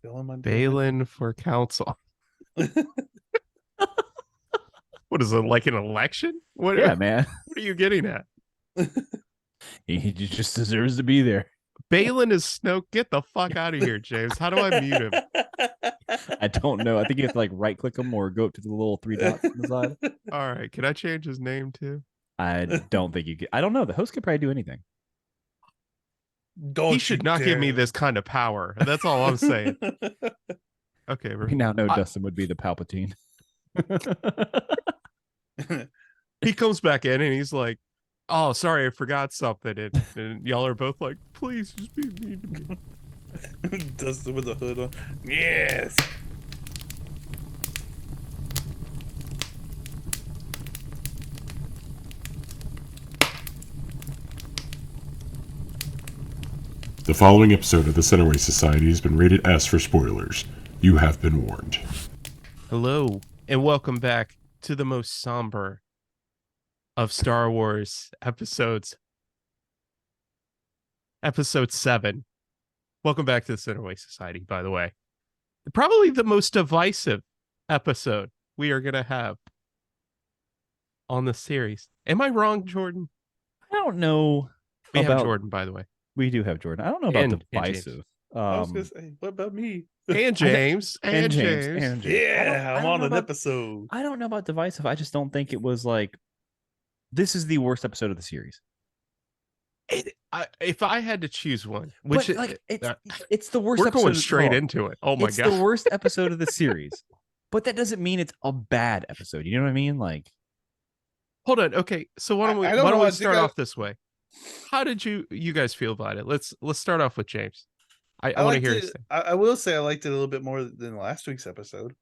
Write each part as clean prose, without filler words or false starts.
Feeling my Balin for council. What is it, like an election? What Yeah, man. what are you getting at? He just deserves to be there. Balin is Snoke. Get the fuck out of here, James. How do I mute him? I don't know. I think you have to like right click him or go up to the little three dots on the side. All right. Can I change his name too? I don't think you could. I don't know. The host could probably do anything. Don't He should not give me this kind of power. That's all I'm saying. Okay. We now know Dustin would be the Palpatine. He comes back in and he's like, "Oh, sorry, I forgot something." And y'all are both like, "Please just be mean to me." Dustin with the hood on. Yes. The following episode of the Centerway Society has been rated S for spoilers. You have been warned. Hello, and welcome back to the most somber of Star Wars episodes. Episode 7. Welcome back to the Centerway Society, by the way. Probably the most divisive episode we are going to have on the series. Am I wrong, Jordan? I don't know. We have Jordan, by the way. We do have Jordan. I don't know about divisive. I was gonna say, what about me? And James. and James. Yeah, I'm on an episode. I don't know about divisive. I just don't think it was like, this is the worst episode of the series. If I had to choose one, which but, like, it's the worst. We're episode going straight into it. Oh my it's god, the worst episode of the series. But that doesn't mean it's a bad episode. You know what I mean? Like, hold on. Okay, so why don't we start off this way? How did you guys feel about it? Let's start off with James. I want to hear his thing. I will say I liked it a little bit more than last week's episode.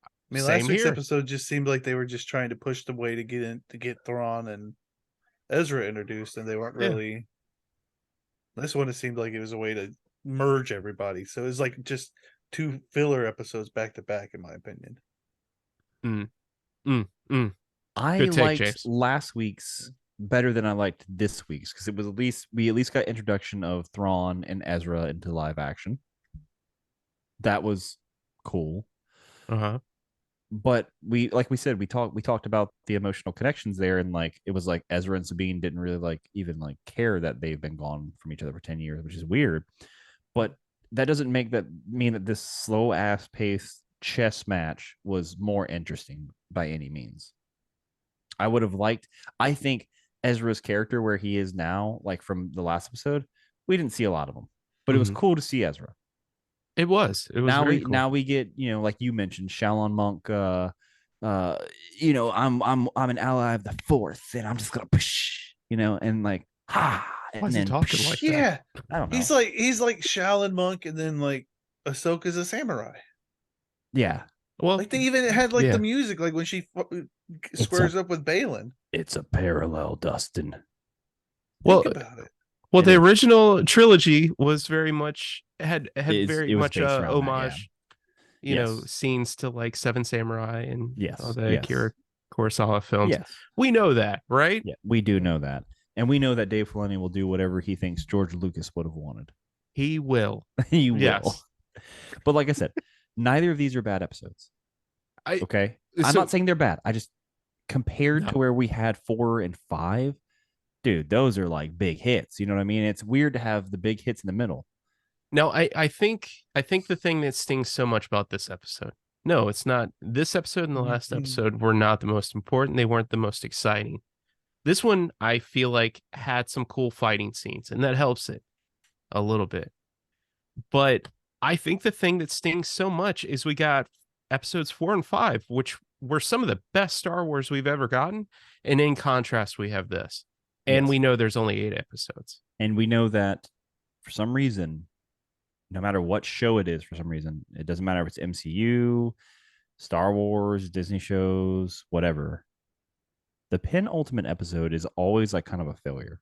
I mean, Same last week's here. episode just seemed like they were just trying to push the way to get Thrawn and Ezra introduced, and they weren't really. This one, it seemed like it was a way to merge everybody. So it was like just two filler episodes back to back, in my opinion. I Good take, liked James. last week's better than I liked this week's because it was we at least got introduction of Thrawn and Ezra into live action. That was cool. But we talked about the emotional connections there, and like it was like Ezra and Sabine didn't really even care that they've been gone from each other for 10 years, which is weird. But that doesn't mean that this slow ass paced chess match was more interesting by any means. I think Ezra's character where he is now, like from the last episode, we didn't see a lot of him, but it was cool to see Ezra. It was very cool. Now we get, like you mentioned, Shalon Monk. I'm an ally of the Force, and I'm just gonna push, and like Why is he talking like that? Yeah, I don't know. He's like Shalon Monk, and then like Ahsoka's a samurai. Yeah. Well, like they even had the music, like when she squares up with Balin. It's a parallel, Dustin. Well, think about it. Well, the original trilogy was very much had very much homage, scenes to like Seven Samurai and all the Akira Kurosawa films. Yes. We know that, right? Yeah, we do know that. And we know that Dave Filoni will do whatever he thinks George Lucas would have wanted. He will. He will. Yes. But like I said, neither of these are bad episodes. Okay? I'm not saying they're bad. I just, compared to where we had 4 and 5, dude, those are like big hits. You know what I mean? It's weird to have the big hits in the middle. No, I think the thing that stings so much about this episode, no, it's not. This episode and the last episode were not the most important. They weren't the most exciting. This one, I feel like, had some cool fighting scenes, and that helps it a little bit. But I think the thing that stings so much is we got episodes 4 and 5, which were some of the best Star Wars we've ever gotten. And in contrast, we have this. And we know there's only 8 episodes. And we know that for some reason, no matter what show it is, for some reason, it doesn't matter if it's MCU, Star Wars, Disney shows, whatever. The penultimate episode is always like kind of a failure.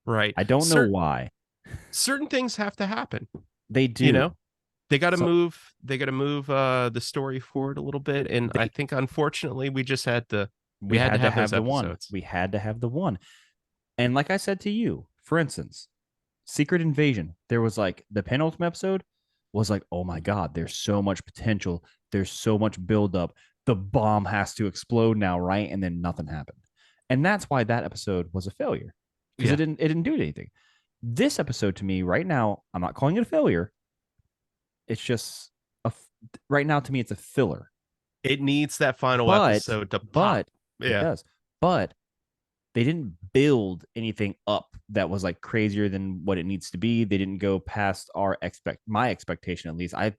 Right. I don't know why. Certain things have to happen. They do. They got to move. They got to move the story forward a little bit. And I think, unfortunately, we just had to. We had to have the episodes. one. We had to have the one. And like I said to you, for instance, Secret Invasion. There was like the penultimate episode was like, oh my God, there's so much potential. There's so much buildup. The bomb has to explode now, right? And then nothing happened. And that's why that episode was a failure. Because Yeah. it didn't do anything. This episode to me, right now, I'm not calling it a failure. It's just right now to me, it's a filler. It needs that final episode to pop. It Yeah. does. But they didn't build anything up that was like crazier than what it needs to be. They didn't go past my expectation, at least. I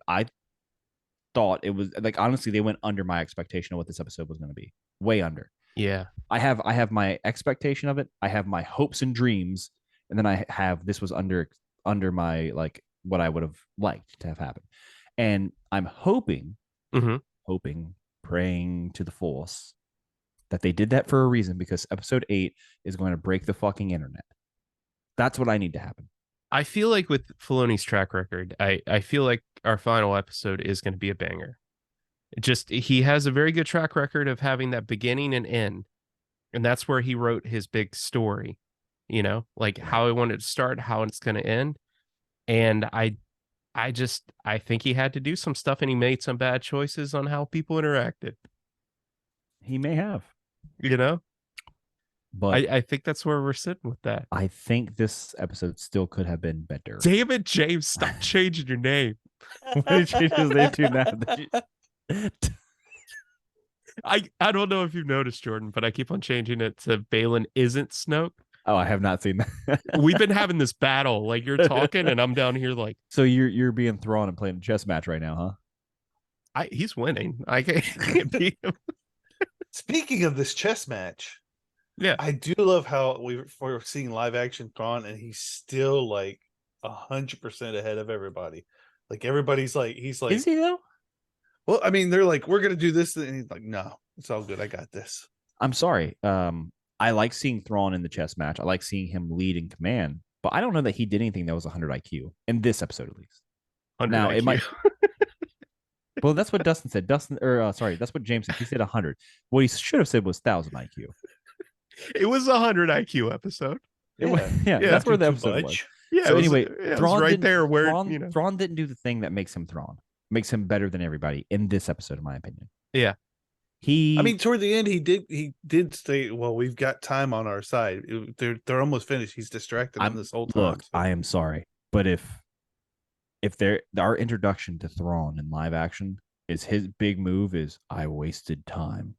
thought it was like, honestly, they went under my expectation of what this episode was going to be. Way under. Yeah. I have my expectation of it. I have my hopes and dreams, and then I have this was under my like what I would have liked to have happen. And I'm hoping, praying to the Force that they did that for a reason, because episode 8 is going to break the fucking internet. That's what I need to happen. I feel like with Filoni's track record, I feel like our final episode is going to be a banger. He has a very good track record of having that beginning and end. And that's where he wrote his big story, like how I wanted to start, how it's going to end. And I think he had to do some stuff, and he made some bad choices on how people interacted. He may have, but I think that's where we're sitting with that. I think this episode still could have been better. Damn it, James, stop changing your name. What did you change his name to now? I don't know if you've noticed, Jordan, but I keep on changing it to Balin isn't Snoke. Oh, I have not seen that. We've been having this battle. Like, you're talking and I'm down here like. So you're being Thrawn and playing a chess match right now, huh? He's winning. I can't beat him. Speaking of this chess match, yeah, I do love how we're seeing live action Thrawn, and he's still like 100% ahead of everybody. Like everybody's like, he's like, is he though? Well, I mean, they're like, we're gonna do this, and he's like, no, it's all good. I got this. I'm sorry. I like seeing Thrawn in the chess match. I like seeing him lead in command, but I don't know that he did anything that was 100 IQ in this episode, at least. Now, it might. Well, that's what Dustin said. That's what James said. He said 100. What he should have said was 1,000 IQ. It was a 100 IQ episode. Yeah, that's where the episode was. Yeah. So anyway, Thrawn right there where Thrawn didn't do the thing that makes him Thrawn. Makes him better than everybody in this episode, in my opinion. Yeah. I mean, toward the end, he did say, "Well, we've got time on our side. They're almost finished. He's distracted in this whole time." Look, I am sorry, but if our introduction to Thrawn in live action is his big move is I wasted time,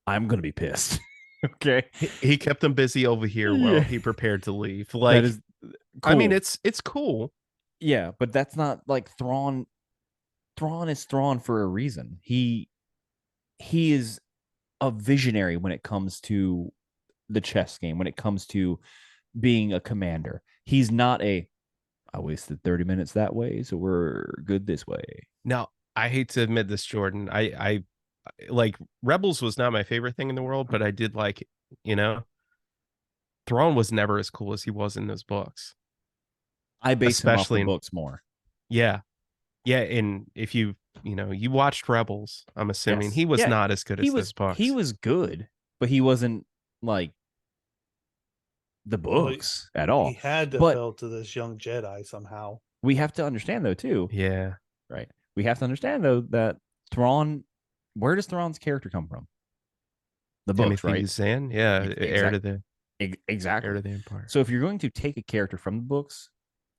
I'm gonna be pissed. Okay, he kept them busy over here while he prepared to leave. Like, that is cool. I mean, it's cool. Yeah, but that's not like Thrawn. Thrawn is Thrawn for a reason. He is a visionary when it comes to the chess game, when it comes to being a commander. He's not I wasted 30 minutes that way, so we're good this way. Now, I hate to admit this, Jordan. I like Rebels was not my favorite thing in the world, but I did like it, Thrawn was never as cool as he was in those books. I base him off the books more. Yeah. Yeah, and if you watched Rebels, I'm assuming he was not as good as this book. He was good, but he wasn't like the books at all. He had to fell to this young Jedi somehow. We have to understand though too. Yeah. Right. We have to understand though that Thrawn, where does Thrawn's character come from? The books, right? Zan, yeah, heir to the exactly heir to the Empire. So if you're going to take a character from the books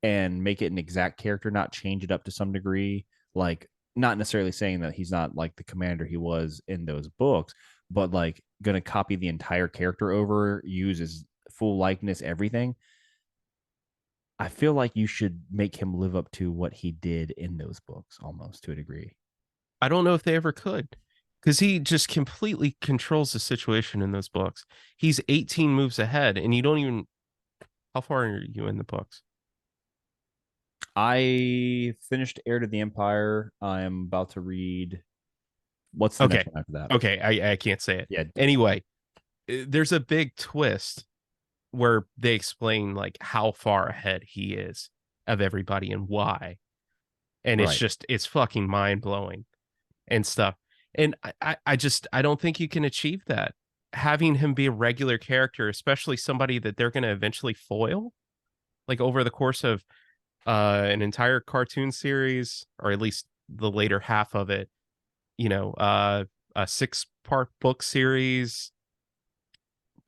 and make it an exact character, not change it up to some degree, like not necessarily saying that he's not like the commander he was in those books, but like gonna copy the entire character over, use his full likeness, everything. I feel like you should make him live up to what he did in those books almost to a degree. I don't know if they ever could, because he just completely controls the situation in those books. He's 18 moves ahead, and you don't even. How far are you in the books? I finished Heir to the Empire. I'm about to read. What's the next one after that? Okay, I can't say it. Yeah. Anyway, there's a big twist where they explain like how far ahead he is of everybody and why, and it's fucking mind blowing and stuff. And I don't think you can achieve that having him be a regular character, especially somebody that they're going to eventually foil. like over the course of an entire cartoon series, or at least the later half of it, you know, a 6-part book series,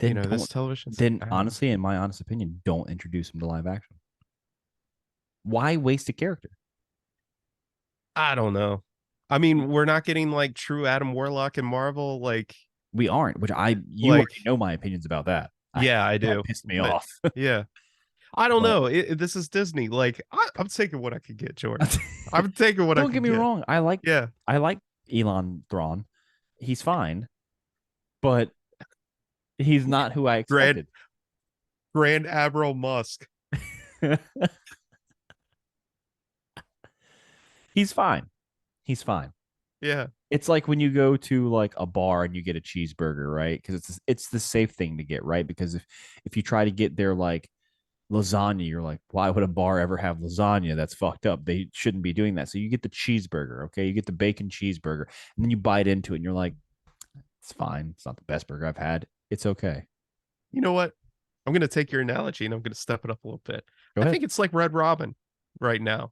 Then this television. Then honestly, in my honest opinion, don't introduce him to live action. Why waste a character? I don't know. I mean, we're not getting like true Adam Warlock in Marvel. Like we aren't, which you already know my opinions about that. Yeah, I do. That pissed me off. Yeah. I don't know. This is Disney. Like, I'm taking what I can get, Jordan. I'm taking what I can get. Don't get me wrong. I like Elon Thrawn. He's fine, but he's not who I expected. Grand Admiral Musk. He's fine. He's fine. Yeah. It's like when you go to like a bar and you get a cheeseburger, right? Because it's the safe thing to get, right? Because if you try to get their like lasagna, you're like, why would a bar ever have lasagna? That's fucked up. They shouldn't be doing that. So you get the cheeseburger, okay? You get the bacon cheeseburger, and then you bite into it, and you're like, it's fine. It's not the best burger I've had. It's okay. You know what? I'm going to take your analogy and I'm going to step it up a little bit. Go ahead. I think it's like Red Robin right now.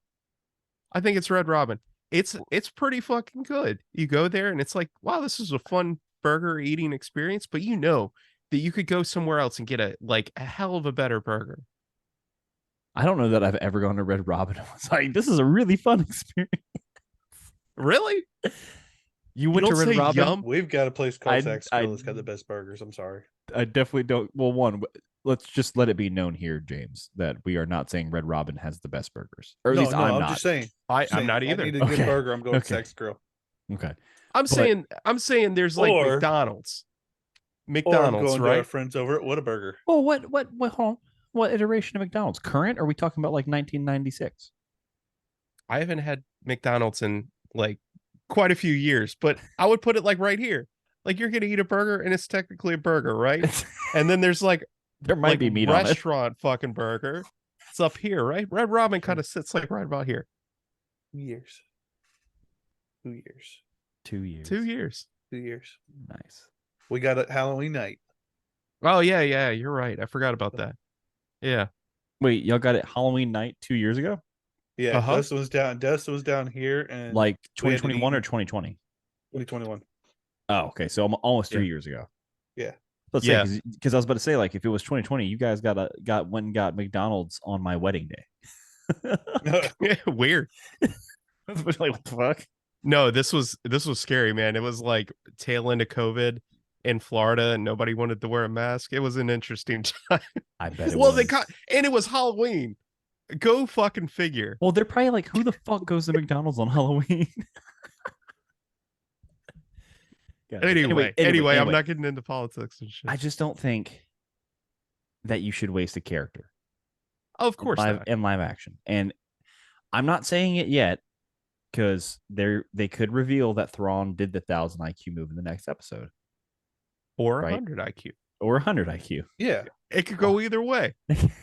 I think it's Red Robin. It's pretty fucking good. You go there and it's like, wow, this is a fun burger eating experience, but you know that you could go somewhere else and get a hell of a better burger. I don't know that I've ever gone to Red Robin and was like, this is a really fun experience. Really? You went to Red Robin? Yum? We've got a place called Sax Grill that's got the best burgers. I'm sorry. I definitely don't. Well, one, let's just let it be known here, James, that we are not saying Red Robin has the best burgers. Or at least I'm not. Just saying. I'm not either. If I need a good burger, I'm going to Sax Grill. Okay. I'm saying there's like McDonald's. McDonald's, or I'm going right? to our friends over at Whataburger. Well, hold on. What iteration of McDonald's? Current? Or are we talking about like 1996? I haven't had McDonald's in like quite a few years, but I would put it like right here. Like you're gonna eat a burger and it's technically a burger, right? And then there's like there might be meat on it. Restaurant fucking burger. It's up here, right? Red Robin kind of sits like right about here. 2 years. 2 years. 2 years. 2 years. 2 years. Nice. We got it Halloween night. Oh yeah, you're right. I forgot about that. Yeah. Wait, y'all got it Halloween night 2 years ago? Yeah, Dustin was down here and like 2021 or 2020? 2021. Oh, okay. So almost 3 years ago. Yeah. Let's say because I was about to say, like, if it was 2020, you guys went and got McDonald's on my wedding day. Weird. Like, what the fuck? No, this was scary, man. It was like tail end of COVID in Florida and nobody wanted to wear a mask. It was an interesting time. I bet it was. And it was Halloween. Go fucking figure. Well, they're probably like, who the fuck goes to McDonald's on Halloween? Anyway, I'm not getting into politics and shit. I just don't think that you should waste a character. Of course not. In live action. And I'm not saying it yet because they could reveal that Thrawn did the 1,000 IQ move in the next episode. Or 100 IQ. Or 100 IQ. Yeah. It could go either way.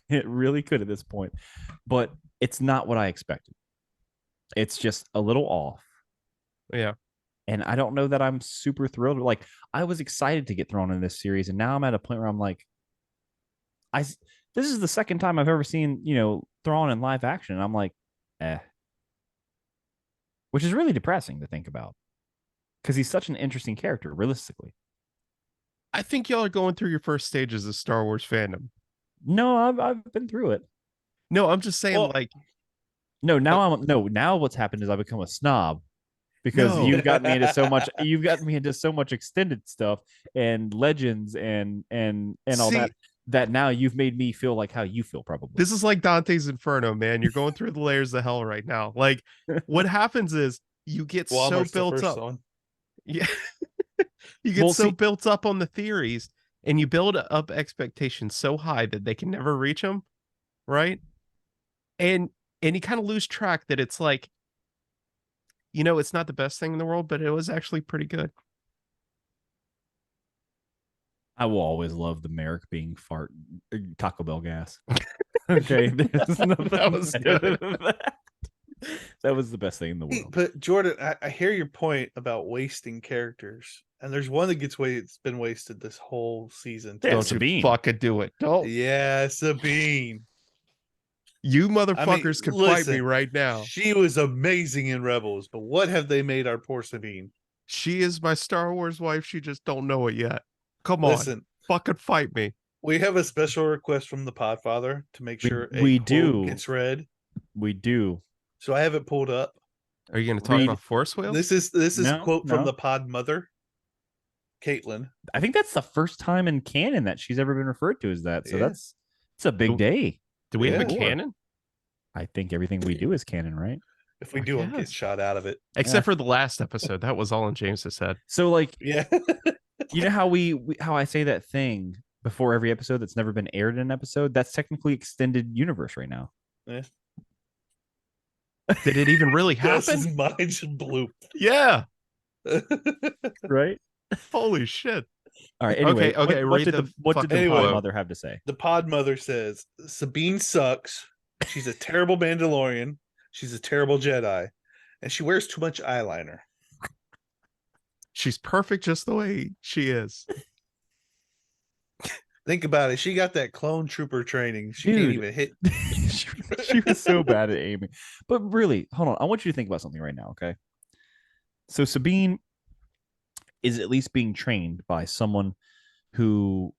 It really could at this point. But it's not what I expected. It's just a little off. Yeah. And I don't know that I'm super thrilled. Like, I was excited to get thrown in this series, and now I'm at a point where I'm like, this is the second time I've ever seen, Thrawn in live action, and I'm like, which is really depressing to think about, because he's such an interesting character, realistically. I think y'all are going through your first stages of Star Wars fandom. No, I've been through it. No, I'm just saying, now what's happened is I become a snob. Because you've gotten me into so much. You've gotten me into so much extended stuff and legends and all that now you've made me feel like how you feel probably. This is like Dante's Inferno, man. You're going through the layers of hell right now. Like what happens is you get so built up. Yeah. You get built up on the theories and you build up expectations so high that they can never reach them. Right. And you kind of lose track that it's like, it's not the best thing in the world, but it was actually pretty good. I will always love the Merrick being fart Taco Bell gas. Okay, that was good. That was the best thing in the world. But Jordan, I hear your point about wasting characters, and there's one that it's been wasted this whole season. Don't you fucking do it? Don't. Yeah, Sabine. You motherfuckers can fight me listen, right now. She was amazing in Rebels, but what have they made our poor Sabine? She is my Star Wars wife. She just don't know it yet. Come Listen, on, fucking fight me. we have a special request from the Podfather to make sure we a do. quote gets read. We do. So I have it pulled up. Are you going to talk about Force Whales? This is No, quote from no. the Pod Mother, Caitlin. I think that's the first time in canon that she's ever been referred to as that. So Yeah. it's a big day. Do we have a Yeah. canon? I think everything we do is canon, right? If we I do, I'll get guess. shot out of it. Except for the last episode. That was all in James's head. So like, Yeah. you know how how I say that thing before every episode that's never been aired in an episode? That's technically extended universe right now. Yeah. Did it even really happen? Gus's mind just blew. Yeah. Right? Holy shit. All right. Anyway, Okay, what read did the what did the fucking Pod quote. Mother have to say? The Pod Mother says Sabine sucks. She's a terrible Mandalorian. She's a terrible Jedi, and she wears too much eyeliner. She's perfect just the way she is. Think about it. She got that clone trooper training. She can't Dude. even hit. she was so bad at aiming. But really, hold on. I want you to think about something right now, okay? So Sabine is at least being trained by someone who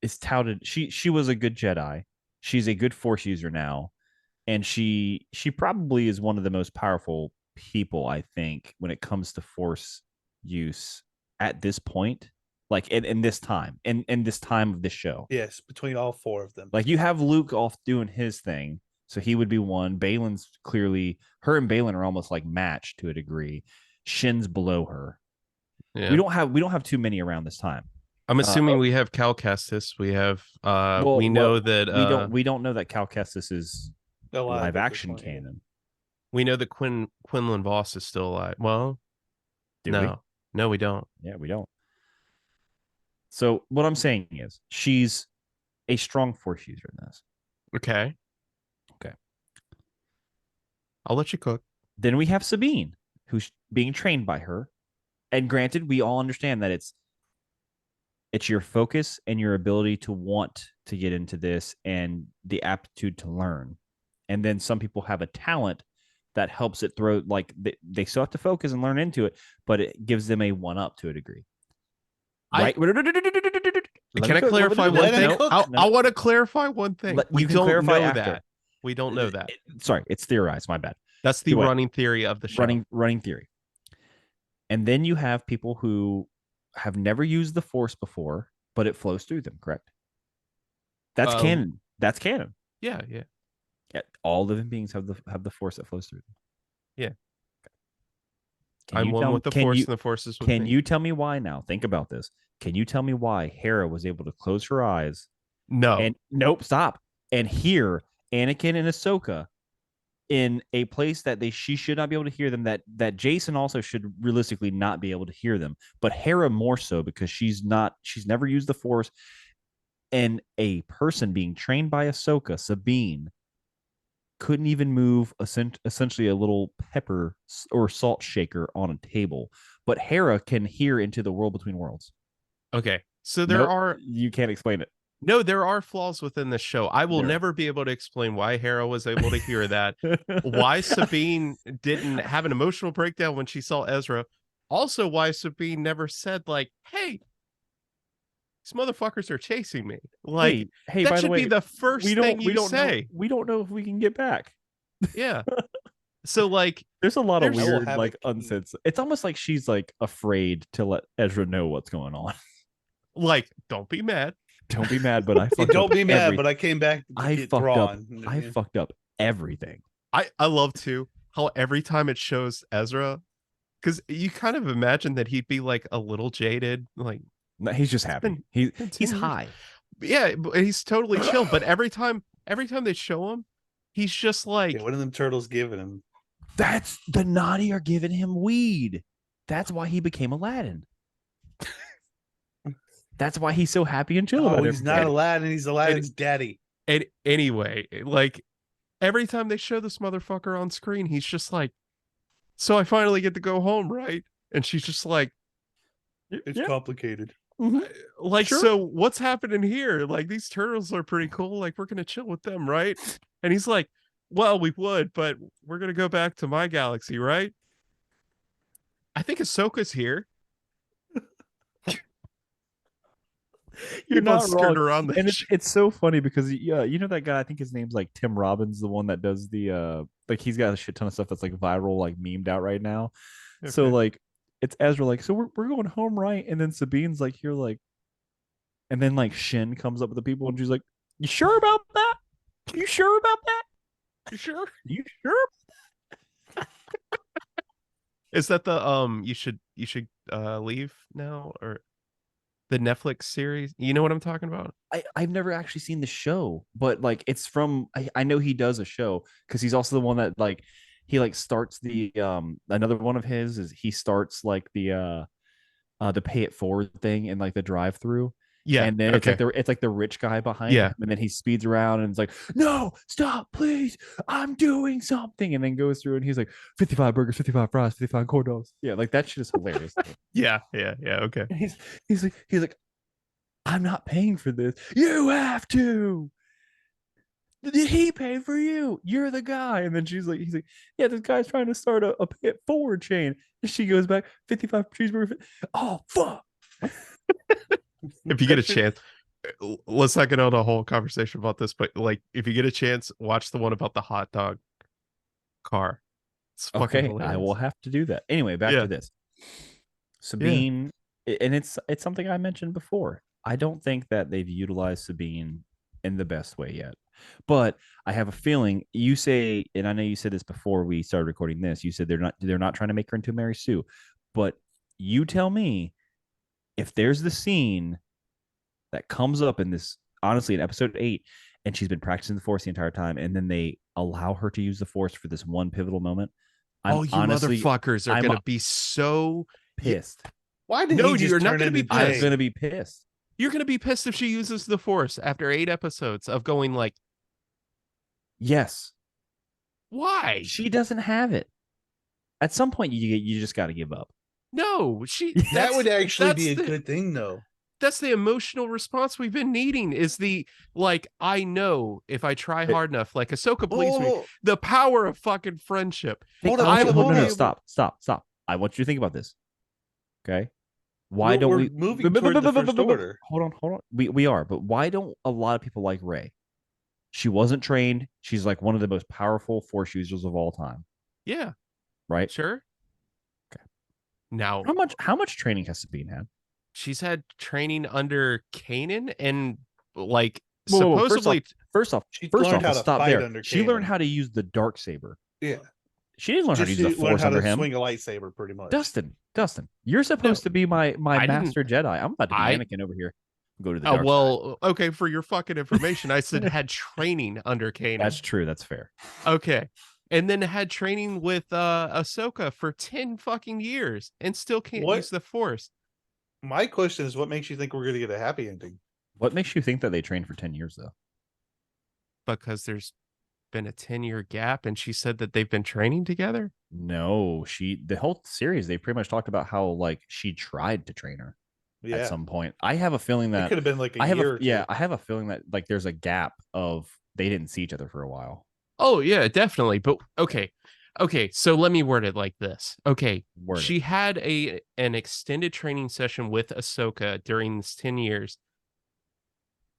is touted. She was a good Jedi. She's a good Force user now, and she probably is one of the most powerful people, I think, when it comes to Force use at this point. Like in this time, in this time of this show. Yes, between all four of them. Like you have Luke off doing his thing, so he would be one. Balin's clearly, her and Balin are almost like matched to a degree. Shin's below her. Yeah. We don't have too many around this time. I'm assuming we have Cal Kestis. We have we don't know that Cal Kestis is Alive live at this action point, yeah. canon. We know that Quinlan Voss is still alive. Well, Do no, we don't. we? Yeah, we don't. So what I'm saying is she's a strong Force user in this. Okay. I'll let you cook. Then we have Sabine, who's being trained by her. And granted, we all understand that it's your focus and your ability to want to get into this and the aptitude to learn. And then some people have a talent that helps it throw, like they still have to focus and learn into it, but it gives them a one up to a degree. Right? Can I clarify one thing? I want to clarify one thing. We don't know that. We don't know that. Sorry, it's theorized. My bad. That's the running theory of the show. Running theory. And then you have people who have never used the Force before, but it flows through them, correct? That's canon. That's canon. Yeah. All living beings have the Force that flows through them. Yeah. I'm one with the Force, and the Force is with me. Can you tell me why now? Think about this. Can you tell me why Hera was able to close her eyes? No. And nope, stop. And hear Anakin and Ahsoka in a place that she should not be able to hear them, that Jason also should realistically not be able to hear them, but Hera more so because she's never used the Force. And a person being trained by Ahsoka, Sabine, couldn't even move essentially a little pepper or salt shaker on a table, but Hera can hear into the world between worlds. Okay, so you can't explain it. No, there are flaws within this show. I will never be able to explain why Hera was able to hear that, why Sabine didn't have an emotional breakdown when she saw Ezra, also why Sabine never said like, "Hey, these motherfuckers are chasing me." Like, hey, that by should the way, be the first thing you say. We don't know if we can get back. Yeah. So like, there's a lot of There's- weird, I will like have a key. unsensitive. It's almost like she's like afraid to let Ezra know what's going on. like, don't be mad. Don't be mad, but I Hey, fucked don't up be mad, everything. but I came back to I get fucked up. Thrawn. I fucked up everything. I love too how every time it shows Ezra, because you kind of imagine that he'd be like a little jaded, like No, he's just happy. been He's 10 years. high. Yeah, but he's totally chill. But every time they show him, he's just like, Yeah, what are them turtles giving him? That's the Na'vi are giving him weed. That's why he became Aladdin. That's why he's so happy and chill about Oh, he's not everything. Aladdin. He's Aladdin's daddy. and anyway, like every time they show this motherfucker on screen, he's just like, so I finally get to go home, right? And she's just like, It's Yeah. complicated. Like, Sure. so what's happening here? Like, these turtles are pretty cool. Like, we're gonna chill with them, right? And he's like, well, we would, but we're gonna go back to my galaxy, right? I think Ahsoka's here. You're Keep on not wrong. skirting around the And it's so funny because you know that guy, I think his name's like Tim Robbins, the one that does the like he's got a shit ton of stuff that's like viral, like memed out right now. So Okay. like it's Ezra like, so we're going home, right? And then Sabine's like here like, and then like Shin comes up with the people and she's like, you sure about that? You sure about that? You sure? You sure? Is that the you should leave now, or the Netflix series? You know what I'm talking about? I've never actually seen the show, but like it's from I know he does a show because he's also the one that like he like starts the another one of his is he starts like the pay it forward thing and like the drive through. Yeah. And then Okay. it's like the rich guy behind Yeah. him, and then he speeds around and it's like, no, stop, please, I'm doing something, and then goes through and he's like 55 burgers, 55 fries, 55 corn dogs. Yeah, like that shit is hilarious. Yeah. Okay. And he's like, I'm not paying for this. You have to. Did he pay for you? You're the guy. And then he's like, yeah, this guy's trying to start a pay it forward chain. And she goes back, 55 cheeseburger. Oh, fuck. If you get a chance, let's not get on a whole conversation about this, but like if you get a chance, watch the one about the hot dog car. It's fucking Okay, hilarious. I will have to do that. Anyway, back to this. Sabine, and it's something I mentioned before. I don't think that they've utilized Sabine in the best way yet. But I have a feeling you say, and I know you said this before we started recording this, you said they're not trying to make her into Mary Sue. But you tell me if there's the scene that comes up in this, honestly, in episode 8, and she's been practicing the Force the entire time, and then they allow her to use the Force for this one pivotal moment. You motherfuckers are gonna be so pissed. Why did No, he just you're not turn gonna be into pissed. I'm Jay? gonna be pissed. You're gonna be pissed if she uses the Force after 8 episodes of going like, Yes. why? She doesn't have it. At some point, you just got to give up. No, That would actually be a the- good thing, though. That's the emotional response we've been needing, is the like, I know if I try hard enough, like Ahsoka believes me, the power of fucking friendship. Hold on, No, stop. I want you to think about this. Okay. Why don't we moving toward the First Order? Hold on. We are, but why don't a lot of people like Rey? She wasn't trained. She's like one of the most powerful Force users of all time. Yeah. Right? Sure. Okay. Now, how much training has Sabine had? She's had training under Kanan, and like Whoa, supposedly First off, stop there. She learned how to use the dark saber. Yeah. She didn't learn how to use the Force under him. Swing a lightsaber, pretty much. Dustin, you're supposed to be my master Jedi. I'm about to be Anakin over here. Go to the dark side. Okay, for your fucking information, I said had training under Kanan. That's true. That's fair. Okay. And then had training with Ahsoka for 10 fucking years and still can't use the Force. My question is, what makes you think we're going to get a happy ending? What makes you think that they trained for 10 years, though? Because there's been a 10-year gap, and she said that they've been training together? No, the whole series, they pretty much talked about how, like, she tried to train her at some point. I have a feeling that... It could have been like a year or two. Yeah, I have a feeling that, like, there's a gap of they didn't see each other for a while. Oh, yeah, definitely. But, okay, so let me word it like this. Okay, she had an extended training session with Ahsoka during this 10 years,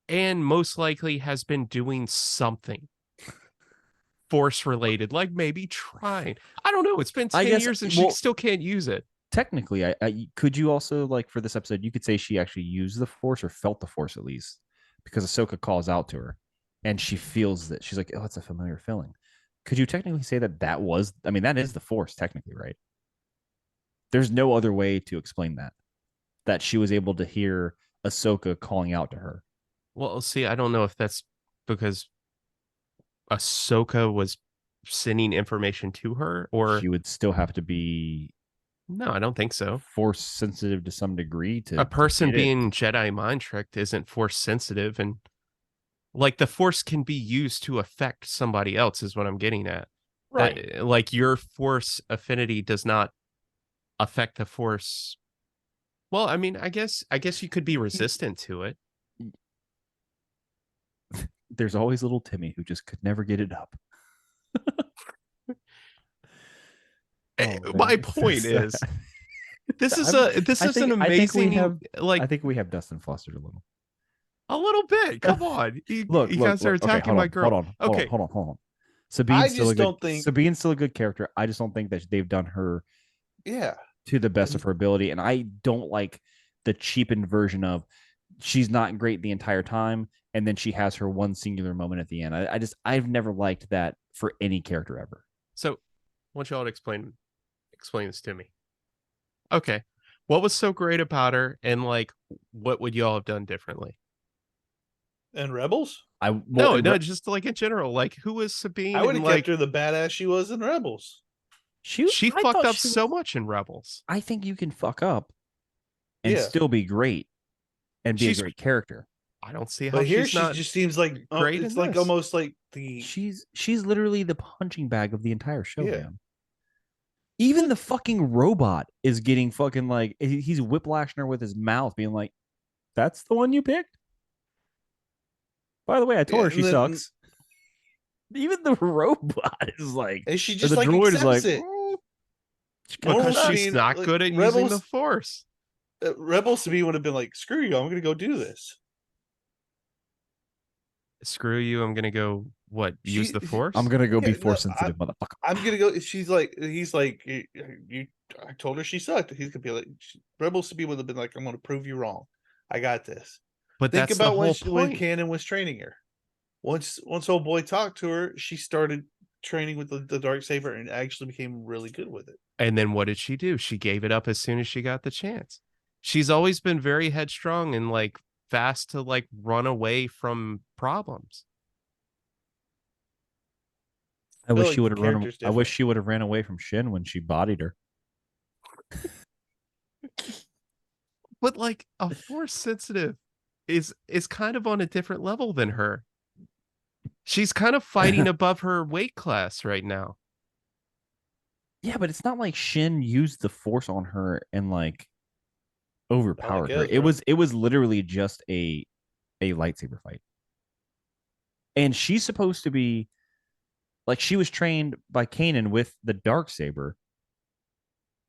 and most likely has been doing something Force related, like maybe trying. I don't know. It's been 10 years and she still can't use it. Technically, I could you also, like, for this episode, you could say she actually used the Force or felt the Force at least, because Ahsoka calls out to her and she feels that she's like, oh, it's a familiar feeling. Could you technically say that that is the Force technically, right? There's no other way to explain that she was able to hear Ahsoka calling out to her. Well, see, I don't know if that's because Ahsoka was sending information to her, or she would still have to be. No, I don't think so. Force sensitive to some degree. A person being Jedi mind tricked isn't Force sensitive, and like the Force can be used to affect somebody else, is what I'm getting at. Right. Like your Force affinity does not affect the Force Well, I mean, I guess you could be resistant to it. There's always little Timmy who just could never get it up. My point is, this is an amazing I think we have Dustin flustered a little. A little bit. Come on, you guys are Okay, attacking my girl. Hold on. Sabine's still a good character. I just don't think that they've done her to the best of her ability, and I don't like the cheapened version of she's not great the entire time, and then she has her one singular moment at the end. I've never liked that for any character ever. So, I want y'all to explain this to me. Okay, what was so great about her, and like, what would y'all have done differently? And Rebels? No, just like in general. Like, who was Sabine? I would have kept her the badass she was in Rebels. She fucked up so much in Rebels. I think you can fuck up and still be great and be a great character. I don't see how. But here she just seems like great. It's like almost like she's literally the punching bag of the entire show, man. Even the fucking robot is getting fucking like he's whiplashing her with his mouth, being like, "That's the one you picked." By the way, I told her she sucks. Even the robot is like, and she just the like droid is like, because she's not good at using the Force. Rebels to me would have been like, screw you, I'm gonna go do this. Screw you, I'm gonna go use the Force? I'm gonna go be Force sensitive, motherfucker. I'm gonna go. He's like, I told her she sucked. He's gonna be like, Rebels to me would have been like, I'm gonna prove you wrong. I got this. But think that's about when Kanan was training her. Once old boy talked to her, she started training with the darksaber and actually became really good with it. And then what did she do? She gave it up as soon as she got the chance. She's always been very headstrong and like fast to like run away from problems. I wish she would have run. I wish she would have ran away from Shin when she bodied her. But like a Force sensitive is kind of on a different level than her. She's kind of fighting above her weight class right now. Yeah, but it's not like Shin used the Force on her and like overpowered her. It was literally just a lightsaber fight. And she's supposed to be like, she was trained by Kanan with the darksaber.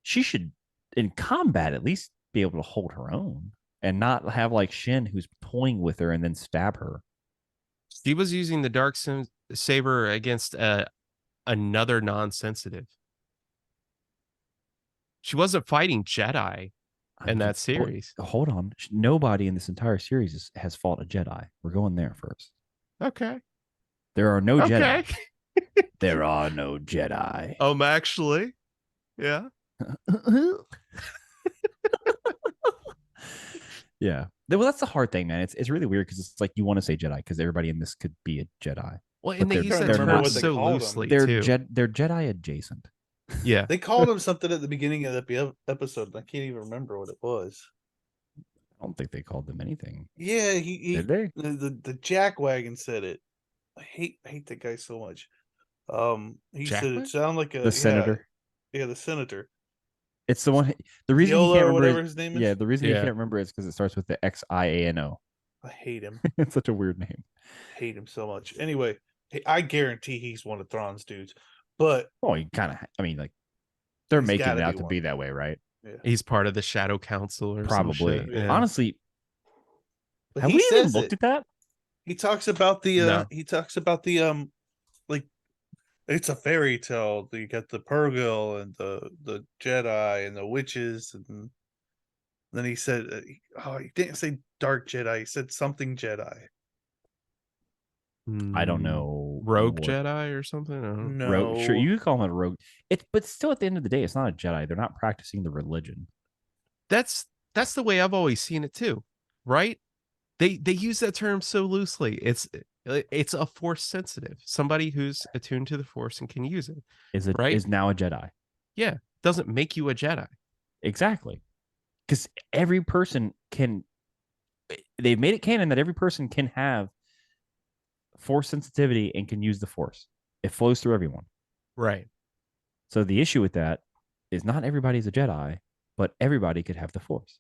She should in combat at least be able to hold her own and not have like Shin who's toying with her and then stab her. She was using the dark saber against another non-sensitive. She wasn't fighting Jedi in that series. Hold on. Nobody in this entire series has fought a Jedi. We're going there first. Okay. There are no Jedi. There are no Jedi. Actually. Yeah. Yeah. Well, that's the hard thing, man. It's really weird because it's like you want to say Jedi because everybody in this could be a Jedi. Well, and they use that term so loosely too. They're Jedi adjacent. Yeah. They called him something at the beginning of the episode. I can't even remember what it was. I don't think they called them anything. Yeah, did they? The jackwagon said it. I hate that guy so much. He said it sounded like the senator. Yeah, the senator. It's the one. The reason Yola, he can't remember whatever his name is. Yeah, the reason he can't remember is because it starts with the Xiano. I hate him. It's such a weird name. I hate him so much. Anyway, I guarantee he's one of Thrawn's dudes. But he kind of. I mean, like they're making it out to be that way, right? Yeah. He's part of the Shadow Council, or probably. Some shit. Yeah. Honestly, but have we even looked at that? He talks about the. He talks about the like. It's a fairy tale. You got the Purrgil and the Jedi and the witches, and then he said, he didn't say Dark Jedi. He said something Jedi. I don't know. Rogue Jedi or something? No. Rogue, sure, you could call him a rogue. But still, at the end of the day, it's not a Jedi. They're not practicing the religion. That's the way I've always seen it too, right? They use that term so loosely. It's a Force sensitive, somebody who's attuned to the Force and can use it. Is now a Jedi. Yeah, doesn't make you a Jedi. Exactly, because every person can. They've made it canon that every person can have Force sensitivity and can use the Force. It flows through everyone. Right. So the issue with that is not everybody's a Jedi, but everybody could have the Force.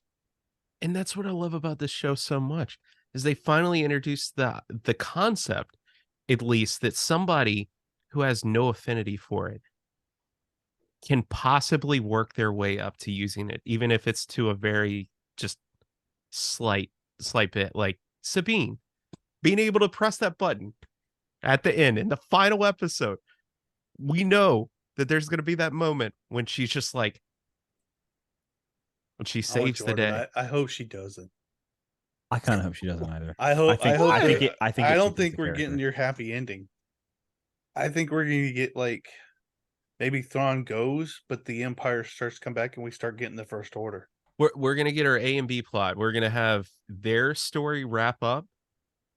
And that's what I love about this show so much, is they finally introduced the concept, at least, that somebody who has no affinity for it can possibly work their way up to using it, even if it's to a very just slight bit. Like Sabine being able to press that button at the end in the final episode. We know that there's going to be that moment when she's just like, when she saves the day. I hope she doesn't. I kind of hope she doesn't either. I hope. I don't think we're getting your happy ending. I think we're going to get like maybe Thrawn goes, but the Empire starts to come back, and we start getting the First Order. We're going to get our A and B plot. We're going to have their story wrap up,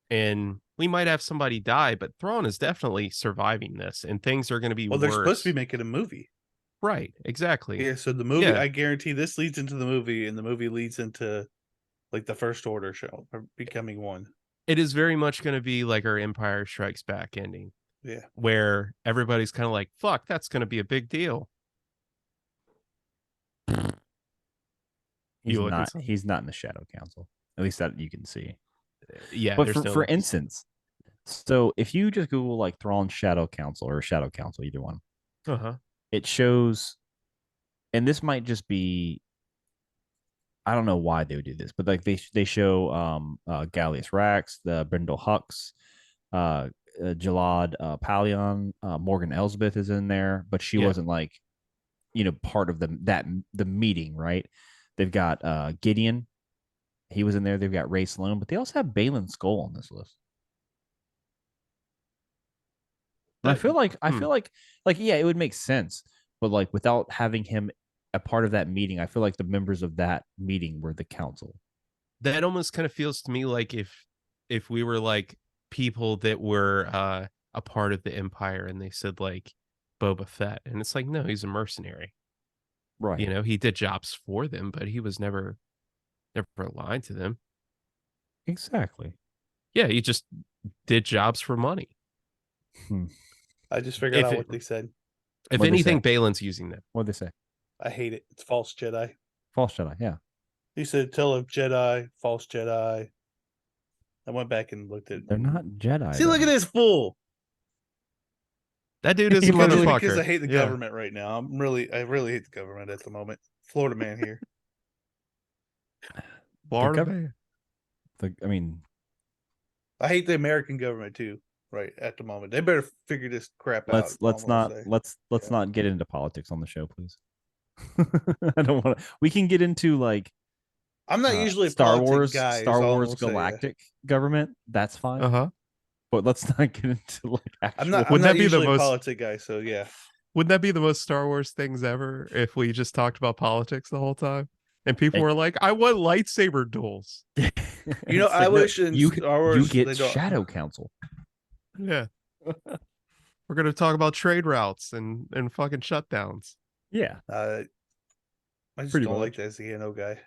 and we might have somebody die, but Thrawn is definitely surviving this, and things are going to be well, worse. They're supposed to be making a movie. Right, exactly. Yeah, so the movie, I guarantee this leads into the movie, and the movie leads into like the First Order show or becoming one. It is very much going to be like our Empire Strikes Back ending. Yeah. Where everybody's kind of like, fuck, that's going to be a big deal. He's not in the Shadow Council. At least that you can see. Yeah. But for instance, so if you just Google like Thrawn Shadow Council or Shadow Council, either one, it shows, and this might just be, I don't know why they would do this, but like they show Gallius Rax, the Brindle Hux, Jalad Palion, Morgan Elsbeth is in there, but she wasn't like, part of the meeting, right? They've got Gideon, he was in there. They've got Ray Sloan, but they also have Baylan Skoll on this list. And I feel like yeah, it would make sense, but like without having him a part of that meeting, I feel like the members of that meeting were the council. That almost kind of feels to me like if we were like people that were a part of the Empire, and they said like Boba Fett, and it's like, no, he's a mercenary, right? He did jobs for them, but he was never aligned to them. Exactly. Yeah, he just did jobs for money. I just figured out what they said. If anything, Baylan's using them. What'd they say? I hate it. It's false Jedi. False Jedi, yeah. He said, tell a Jedi, false Jedi. I went back and looked at it. They're not Jedi. See, look at this fool. That dude is a motherfucker. Because I hate the government right now. I really hate the government at the moment. Florida man here. Florida man. I hate the American government too. Right at the moment, they better figure this crap out. Let's not get into politics on the show, please. I don't want to. We can get into like. I'm not usually a Star Wars galactic government. That's fine. But let's not get into like. I'm not usually a politic guy, so yeah. Wouldn't that be the most Star Wars things ever if we just talked about politics the whole time? And people were like, I want lightsaber duels. I wish in Star Wars you get Shadow Council. Yeah. We're going to talk about trade routes and fucking shutdowns. Yeah. I just don't like that Xeno guy.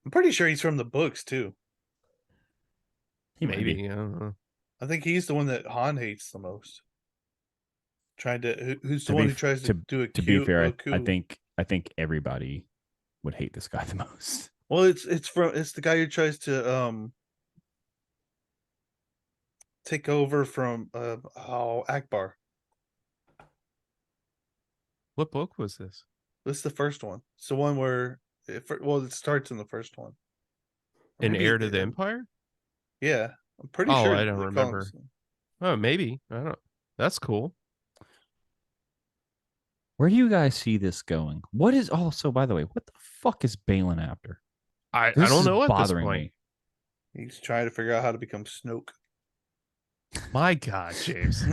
I'm pretty sure he's from the books too. Maybe. I don't know. I think he's the one that Han hates the most. Who's the one who tries to do a coup? To be fair, I think everybody would hate this guy the most. Well, it's the guy who tries to take over from Akbar. What book was this? This is the first one. It's the one where it starts in the first one. An heir to the Empire? Yeah, I'm pretty sure. I don't remember. Oh, maybe. I don't. That's cool. Where do you guys see this going? What is also, by the way, what the fuck is Baylan after? I don't know at this point. He's trying to figure out how to become Snoke. My God, James.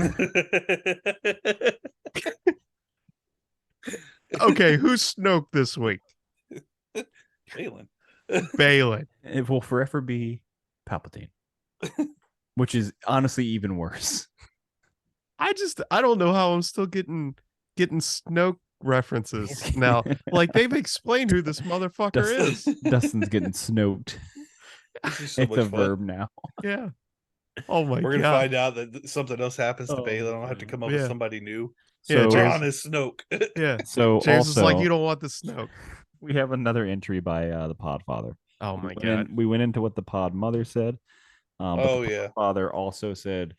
Okay, who's Snoke this week? Baylan. Baylan. It will forever be Palpatine, which is honestly even worse. I don't know how I'm still getting Snoke references now. Like, they've explained who this motherfucker is. Dustin's getting snoked. It's a verb now. Yeah. Oh my God. We're gonna find out that something else happens to Baylan. I don't have to come up with somebody new. So John is Snoke. Yeah. So James also, is like, you don't want the Snoke. We have another entry by the Podfather. Oh my god. We went into what the pod mother said. But Oh the yeah. father also said,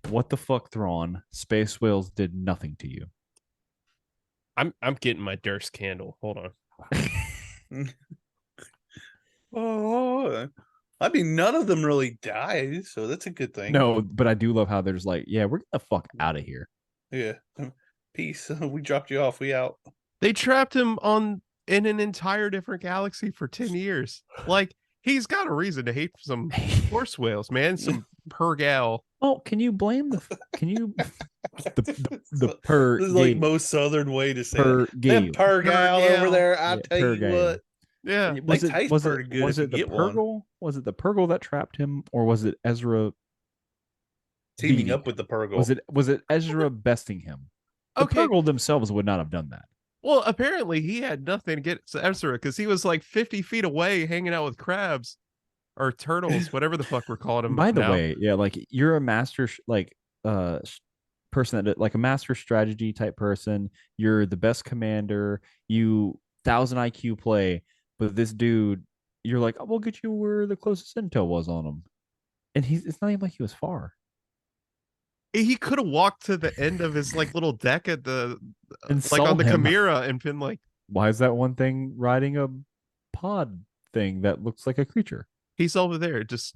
"What the fuck, Thrawn? Space whales did nothing to you." I'm getting my Durst candle. Hold on. Oh, I mean, none of them really died, so that's a good thing. No, but I do love how there's like, yeah, we're getting the fuck out of here. Yeah. Peace. We dropped you off. We out. They trapped him in an entire different galaxy for 10 years. Like, he's got a reason to hate some horse whales, man. Some pergal. Oh, can you blame the the per This is like most southern way to say it. Them pergal over there, I tell you what. Yeah. Was They it taste was pretty it good was if it the you get one. Purgle? Was it the Purgle that trapped him, or was it Ezra Teaming beating up him? with the Purgle. Was it Ezra besting him? The Okay. Purgle themselves would not have done that. Well, apparently he had nothing to get to Ezra because he was like 50 feet away hanging out with crabs or turtles, whatever the fuck we're calling them. By the now. way, yeah, like you're a master person that like a master strategy type person. You're the best commander. You 1,000 IQ play, but this dude, you're like, oh, we'll get you where the closest intel was on him, and it's not even like he was far. He could have walked to the end of his like little deck at the And like saw on the him. Chimera and been like, why is that one thing riding a pod thing that looks like a creature? he's over there, just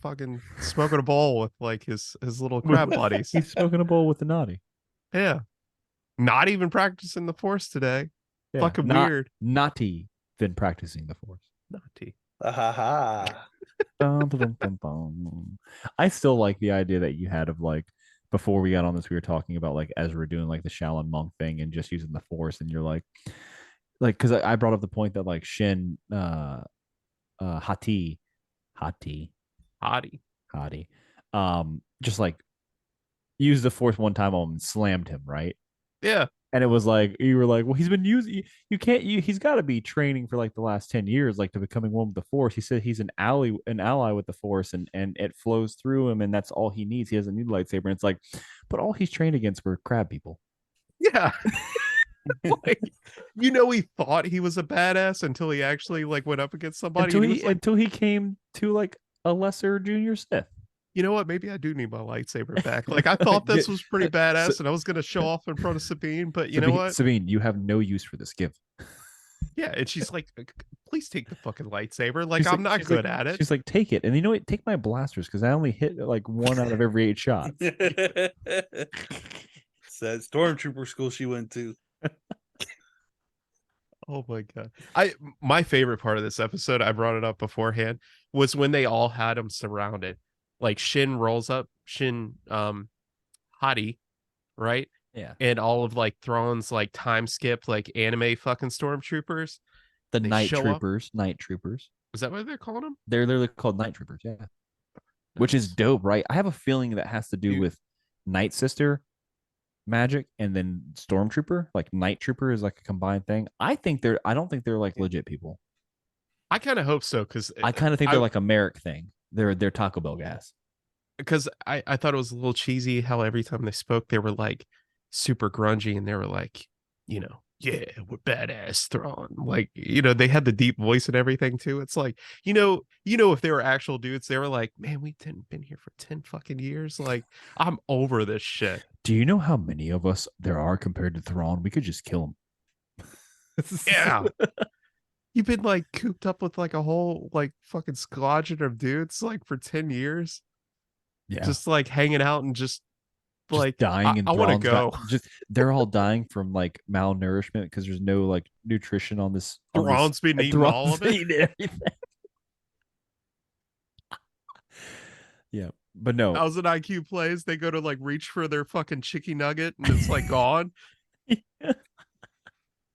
fucking smoking a bowl with like his little crab buddies. He's smoking a bowl with the naughty. Yeah, not even practicing the Force today. Yeah, Fucking weird. Naughty been practicing the Force. Naughty. Ha. I still like the idea that you had of like before we got on this, we were talking about like Ezra doing like the Shaolin monk thing and just using the Force, and you're like because I brought up the point that like Shin Hati just like used the Force one time on him and slammed him, right? Yeah. And it was like you were like, well, he's been using he's got to be training for like the last 10 years, like to becoming one with the Force. He said he's an ally with the Force, and it flows through him, and that's all he needs. He doesn't need a lightsaber. And it's like, but all he's trained against were crab people. Yeah. Like, he thought he was a badass until he actually like went up against somebody Until he came to like a lesser junior Sith. You know what? Maybe I do need my lightsaber back. Like I thought this was pretty badass, and I was gonna show off in front of Sabine, but you know what? Sabine, you have no use for this gift. Yeah, and she's like, please take the fucking lightsaber. Like I'm not good at it. She's like, take it. And you know what? Take my blasters, because I only hit like 1 out of every 8 shots. Said stormtrooper school she went to. Oh my god. My favorite part of this episode, I brought it up beforehand, was when they all had him surrounded. Like Shin rolls up, Hati, right? Yeah. And all of like Thrawn's like time skip, like anime fucking stormtroopers. The They night show up. troopers. Is that what they're calling them? They're literally called night troopers, yeah. Which is dope, right? I have a feeling that has to do with Night Sister magic and then Stormtrooper. Like Night Trooper is like a combined thing. I don't think they're like legit people. I kind of hope so, because I kind of think they're like a Merrick thing. They're Taco Bell gas. Because I thought it was a little cheesy how every time they spoke they were like super grungy, and they were like, yeah, we're badass Thrawn. Like, they had the deep voice and everything too. It's like, if they were actual dudes, they were like, man, we've been here for 10 fucking years. Like, I'm over this shit. Do you know how many of us there are compared to Thrawn? We could just kill him. Yeah. You've been like cooped up with like a whole like fucking squadron of dudes like for 10 years. Yeah. Just like hanging out and just like dying. And I want to go. They're all dying from like malnourishment because there's no like nutrition on this. Thrawn's been eating all of it. Yeah, but no. 1,000 IQ plays. They go to like reach for their fucking chicky nugget and it's like gone.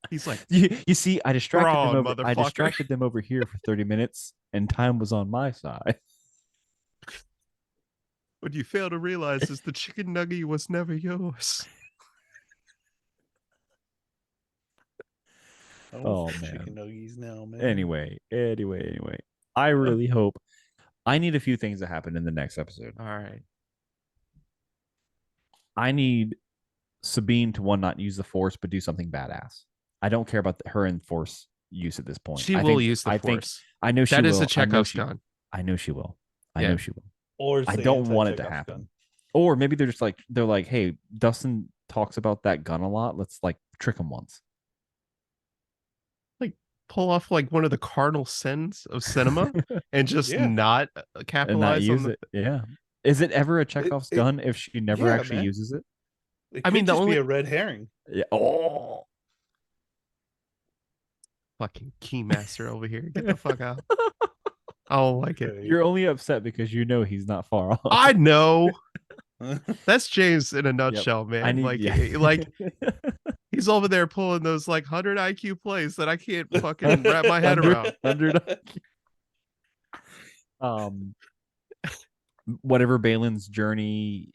He's like, you see, I distracted them over here for 30 minutes, and time was on my side. What you fail to realize is the chicken nugget was never yours. Oh man, chicken nuggies now, man. Anyway, I really hope. I need a few things to happen in the next episode. All right. I need Sabine to not use the Force, but do something badass. I don't care about her and Force use at this point. She will use the Force. I know she will. That is a Chekhov's gun. I know she will. I Yeah. know she will. Or it's I the don't want it to anti-Chekhov's happen. gun. Or maybe they're like, hey, Dustin talks about that gun a lot. Let's like trick him once. Like pull off like one of the cardinal sins of cinema and just Yeah. not And capitalize not on use the. it. Yeah. Is it ever a Chekhov's gun if she never yeah, actually man. uses it? It I could mean, the just only be a red herring. Yeah. Oh. fucking keymaster over here. Get the fuck out. I don't like it. Okay. You're only upset because you know he's not far off. I know. That's James in a nutshell, man. I need like he's over there pulling those like 100 IQ plays that I can't fucking wrap my head around. 100 whatever Balin's journey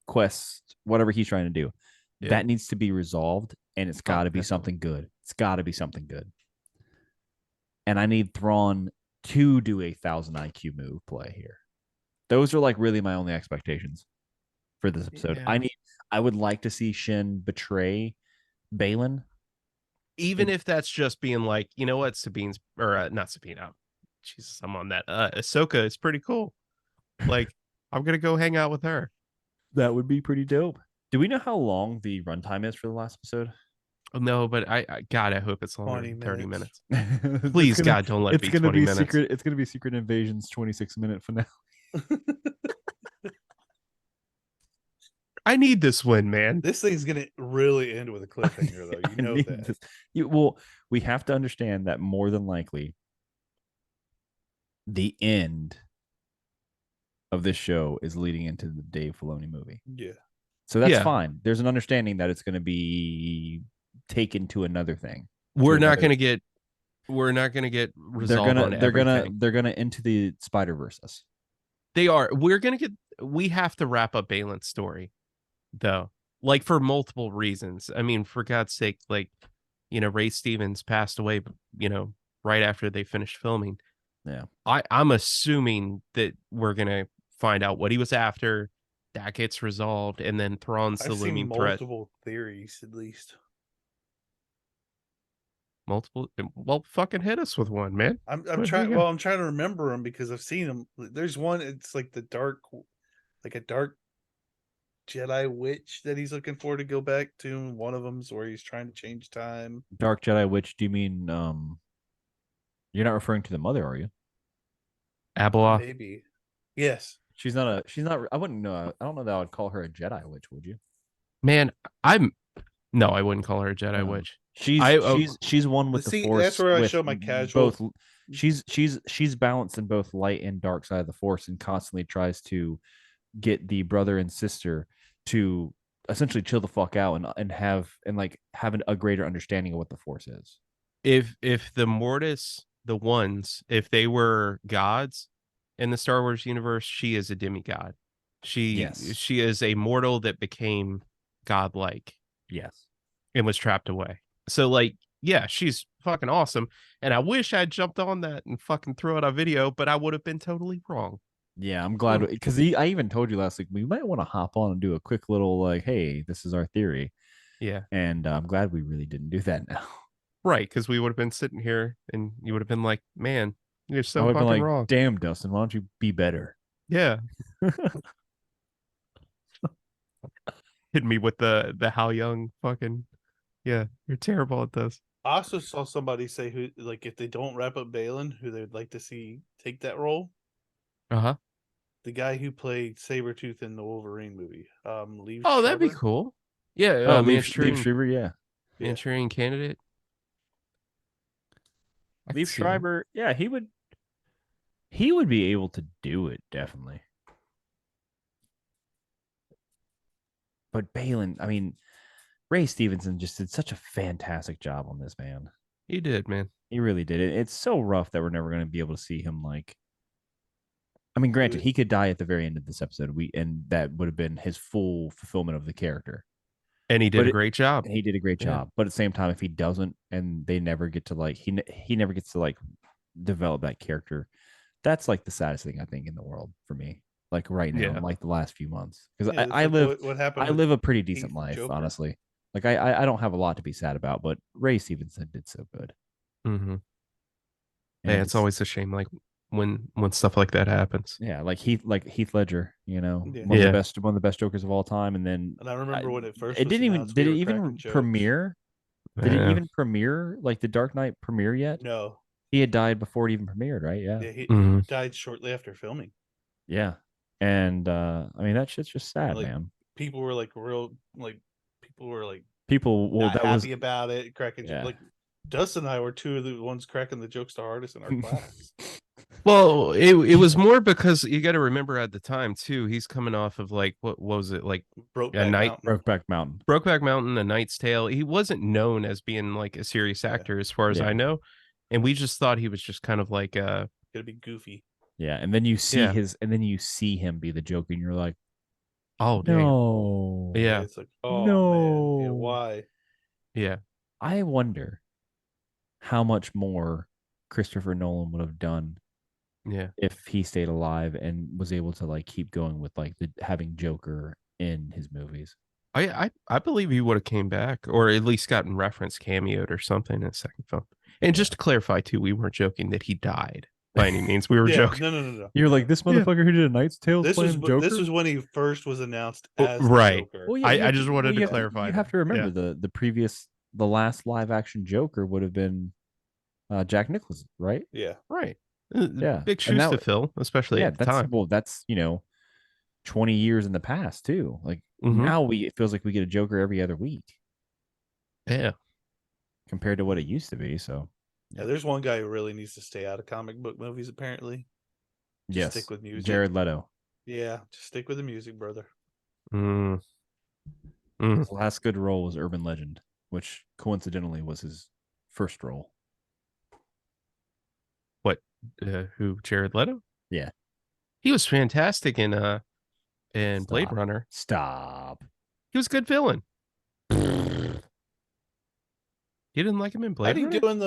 quest, whatever he's trying to do, that needs to be resolved, and it's got to be something good. It's got to be something good. And I need Thrawn to do a 1,000 IQ move play here. Those are like really my only expectations for this episode. Yeah. I would like to see Shin betray Balin. Even if that's just being like, you know what, Sabine's or not Sabine. Jesus, I'm on that. Ahsoka is pretty cool. Like, I'm gonna go hang out with her. That would be pretty dope. Do we know how long the runtime is for the last episode? No, but God, I hope it's longer than 30 minutes. It's Please, gonna- God, don't let it it's be gonna 20 be minutes. Secret. It's gonna be Secret Invasion's 26-minute finale. I need this win, man. This thing's gonna really end with a cliffhanger, though. You I know need that. this. Well, we have to understand that more than likely, the end of this show is leading into the Dave Filoni movie. Yeah. So that's Yeah. fine. There's an understanding that it's going to be taken to another thing. We're not another- gonna get resolved on everything. They're gonna into the Spider-Verse. They are. We have to wrap up Balin's story, though. Like for multiple reasons. I mean, for God's sake, like, you know, Ray Stevens passed away, you know, right after they finished filming. Yeah. I'm assuming that we're gonna find out what he was after. That gets resolved, and then Thrawn's the I've seen looming threat. multiple theories, at least. Multiple. Well, fucking hit us with one, man. I'm Where do trying. we go? Well, I'm trying to remember them because I've seen them. There's one. It's like a dark Jedi witch that he's looking for to go back to. One of them's where he's trying to change time. Dark Jedi Witch. Do you mean you're not referring to the mother, are you? Abeloth. Maybe. Yes. She's not. I wouldn't know. I don't know that I would call her a Jedi Witch. Would you? Man, no, I wouldn't call her a Jedi witch. She's one with the See, Force. that's where I with show my casual. Both, she's balanced in both light and dark side of the Force, and constantly tries to get the brother and sister to essentially chill the fuck out and have a greater understanding of what the Force is. If the Mortis, the ones, if they were gods in the Star Wars universe, she is a demigod. She is a mortal that became godlike. Yes. And was trapped away. So like, yeah, she's fucking awesome. And I wish I'd jumped on that and fucking threw out a video, but I would have been totally wrong. Yeah, I'm glad because I even told you last week we might want to hop on and do a quick little like, hey, this is our theory. Yeah. And I'm glad we really didn't do that now. Right, because we would have been sitting here and you would have been like, man, you're so I would fucking have been like, wrong. damn, Dustin, why don't you be better? Yeah. Hit me with the How Young fucking, yeah, you're terrible at this. I also saw somebody say who, like, if they don't wrap up Balin, who they'd like to see take that role. Uh-huh. The guy who played Sabretooth in the Wolverine movie. Liev Oh, that'd be Schreiber. cool. Yeah, Liev Manchurian, Schreiber, yeah. Manchurian Candidate. I Liev could see that. Schreiber, yeah, he would be able to do it, definitely. But Balin, I mean, Ray Stevenson just did such a fantastic job on this, man. He did, man. He really did it. It's so rough that we're never going to be able to see him like. I mean, granted, he could die at the very end of this episode. And that would have been his full fulfillment of the character. And he did a great job. He did a great job. But at the same time, if he doesn't, and they never get to like he never gets to like develop that character, that's like the saddest thing I think in the world for me. Like right now, like the last few months, because I live what happened. I live a pretty decent Heath life, Joker. honestly. Like I don't have a lot to be sad about, but Ray Stevenson did so good. Mm-hmm. And Yeah, it's always a shame, like when stuff like that happens. yeah, like Heath Ledger, Yeah. one of the best Jokers of all time. And then And I remember when it first it was didn't even announced, did we it were even cracking jokes. premiere? Did it Yeah. even premiere like the Dark Knight premiere yet? No. He had died before it even premiered, right? Yeah. Yeah, he Mhm. died shortly after filming. Yeah. And I mean that shit's just sad, Like, man. People were like people were like People not that happy was about it, cracking yeah. like Dustin and I were two of the ones cracking the jokes the hardest in our class. Well, it was more because you got to remember at the time too. He's coming off of like what was it like Brokeback Mountain. Brokeback Mountain. Brokeback Mountain, A Knight's Tale. He wasn't known as being like a serious actor, as far as Yeah. I know, and we just thought he was just kind of like Gonna be goofy. Yeah, and then you see Yeah. him be the Joker, and you're like, oh dang, no, yeah, It's like, oh man, yeah, no. why? yeah, I wonder how much more Christopher Nolan would have done yeah. if he stayed alive and was able to like keep going with like the having Joker in his movies. I believe he would have came back, or at least gotten reference cameoed or something in a second film. And just to clarify too, we weren't joking that he died by any means. We were Yeah, joking. no. You're like this motherfucker who did A Knight's Tale This was playing Joker. this was when he first was announced as right. the Joker. Well, yeah, I just wanted to clarify. You have to remember the last live action Joker would have been Jack Nicholson, right? Yeah. Right. Yeah, Big shoes to fill, especially yeah, at the time. well, that's 20 years in the past too. Like Mhm. now it feels like we get a Joker every other week Yeah. compared to what it used to be. So Yeah, there's one guy who really needs to stay out of comic book movies, apparently. yes, Stick with music. Jared Leto. Yeah, just stick with the music, brother. Mm. His last good role was Urban Legend, which coincidentally was his first role. What? Who? Jared Leto? Yeah, He was fantastic in Blade Stop. Runner. Stop. He was a good villain. You didn't like him in How Blade did he Runner? do in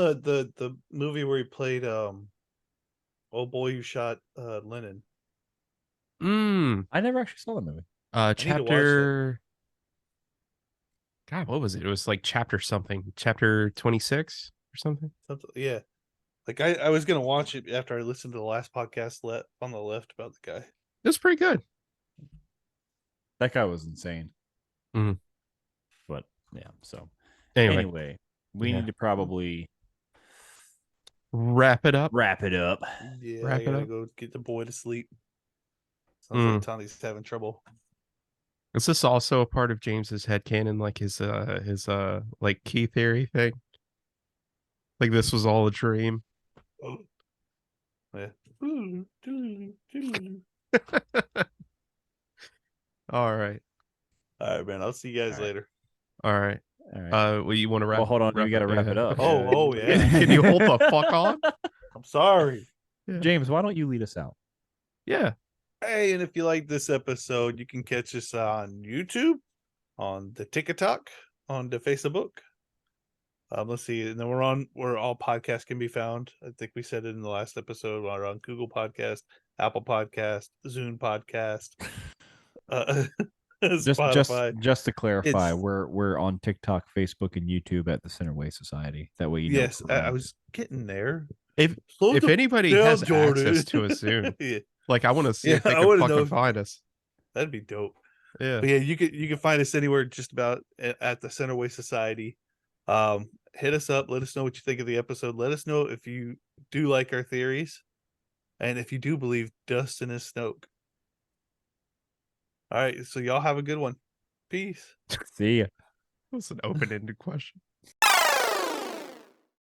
the movie where he played old boy who shot Lennon? I never actually saw the movie. need to watch Chapter. God, what was it? It was like chapter something. Chapter 26 or something. Yeah. Like I was gonna watch it after I listened to the last podcast on the left about the guy. It was pretty good. That guy was insane. Mhm. But yeah, so Anyway, we yeah. need to probably wrap it up. Yeah, Wrap I it gotta up. go get the boy to sleep. Sounds like Tony's having trouble. Is this also a part of James's headcanon, like his like key theory thing? Like this was all a dream. Oh. Yeah. All right. All right, man. I'll see you guys later. All right. Well, you want to wrap? Well, hold on. We got to wrap it up. Oh, yeah. Can you hold the fuck on? I'm sorry. Yeah. James, why don't you lead us out? Yeah. Hey, and if you like this episode, you can catch us on YouTube, on the TikTok, on the Facebook. Let's see, and then we're on where all podcasts can be found. I think we said it in the last episode. We're on Google Podcast, Apple Podcast, Zune Podcast, Spotify. Just to clarify, we're on TikTok, Facebook, and YouTube at the Centerway Society. That way, you know. Yes, I was getting there. If anybody has access to a Zune, yeah. like I want to see if they I can wanna fucking know find us. That'd be dope. Yeah. But yeah, you can find us anywhere just about at the Centerway Society. Hit us up, let us know what you think of the episode. Let us know if you do like our theories and if you do believe Dustin is Snoke. All right, so y'all have a good one. Peace. See ya. That was an open-ended question.